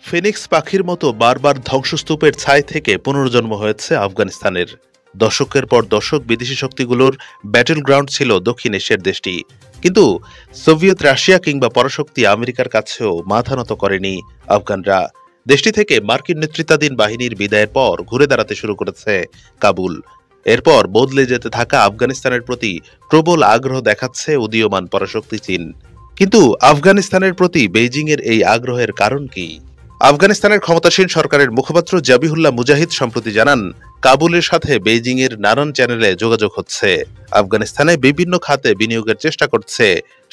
Phoenix পাখির মতো বারবার ধ্বংসস্তূপের ছাই থেকে পুনর্জন্ম হয়েছে আফগানিস্তানের। দশকের পর দশক বিদেশি শক্তিগুলোর ব্যাটল গ্রাউন্ড ছিল দক্ষিণ এশিয়ার দেশটি, কিন্তু সোভিয়েত রাশিয়া কিংবা পরাশক্তি আমেরিকার কাছেও মাথা নত করেনি আফগানরা। দেশটি থেকে মার্কিন নেতৃত্বাধীন বাহিনীর বিদায়ের পর ঘুরে দাঁড়াতে শুরু করেছে কাবুল। এরপর বদলে যেতে থাকা আফগানিস্তানের প্রতি প্রবল আগ্রহ দেখাচ্ছে উদীয়মান পরাশক্তি চীন। কিন্তু আফগানিস্তানের প্রতি বেইজিংয়ের এই আগ্রহের কারণ কি? আফগানিস্তানের ক্ষমতাসীন সরকারের মুখপাত্র জাবিহুল্লাহ মুজাহিদ সম্প্রতি জানান, কাবুলের সাথে বেইজিংয়ের নানান চ্যানেলে যোগাযোগ হচ্ছে। আফগানিস্তানে বিভিন্ন খাতে বিনিয়োগের চেষ্টা করছে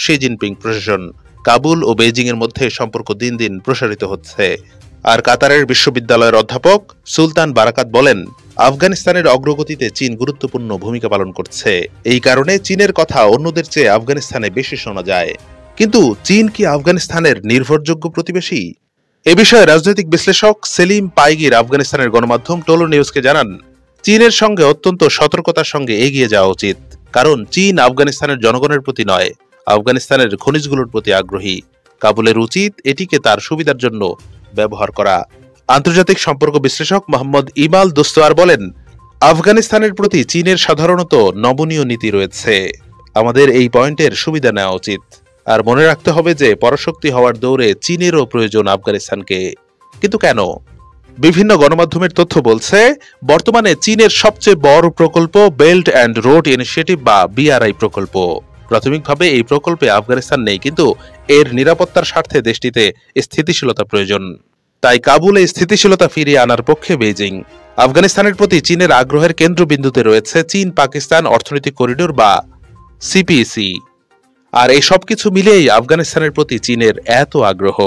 শি জিনপিং প্রশাসন। কাবুল ও বেইজিংয়ের মধ্যে সম্পর্ক দিন দিন প্রসারিত হচ্ছে। আর কাতারের বিশ্ববিদ্যালয়ের অধ্যাপক সুলতান বারাকাত বলেন, আফগানিস্তানের অগ্রগতিতে চীন গুরুত্বপূর্ণ ভূমিকা পালন করছে। এই কারণে চীনের কথা অন্যদের চেয়ে আফগানিস্তানে বেশি শোনা যায়। কিন্তু চীন কি আফগানিস্তানের নির্ভরযোগ্য প্রতিবেশী? এ বিষয়ে রাজনৈতিক বিশ্লেষক সেলিম পাইগির আফগানিস্তানের গণমাধ্যম টোলো নিউজকে জানান, চীনের সঙ্গে অত্যন্ত সতর্কতার সঙ্গে এগিয়ে যাওয়া উচিত। কারণ চীন আফগানিস্তানের জনগণের প্রতি নয়, আফগানিস্তানের খনিজগুলোর প্রতি আগ্রহী। কাবুলের উচিত এটিকে তার সুবিধার জন্য ব্যবহার করা। আন্তর্জাতিক সম্পর্ক বিশ্লেষক মোহাম্মদ ইমাল দোস্তোয়ার বলেন, আফগানিস্তানের প্রতি চীনের সাধারণত নমনীয় নীতি রয়েছে। আমাদের এই পয়েন্টের সুবিধা নেওয়া উচিত। আর মনে রাখতে হবে যে পরাশক্তি হওয়ার দৌড়ে চীনেরও প্রয়োজন আফগানিস্তানকে। কিন্তু কেন? বিভিন্ন গণমাধ্যমের তথ্য বলছে, বর্তমানে চীনের সবচেয়ে বড় প্রকল্প বেল্ট অ্যান্ড রোড ইনিশিয়েটিভ বা বিআরআই প্রকল্প। প্রাথমিকভাবে এই প্রকল্পে আফগানিস্তান নেই, কিন্তু এর নিরাপত্তার স্বার্থে দেশটিতে স্থিতিশীলতা প্রয়োজন। তাই কাবুলে স্থিতিশীলতা ফিরিয়ে আনার পক্ষে বেইজিং। আফগানিস্তানের প্রতি চীনের আগ্রহের কেন্দ্রবিন্দুতে রয়েছে চীন পাকিস্তান অর্থনৈতিক করিডোর বা সিপিইসি। আর এই সবকিছু মিলেই আফগানিস্তানের প্রতি চীনের এত আগ্রহ।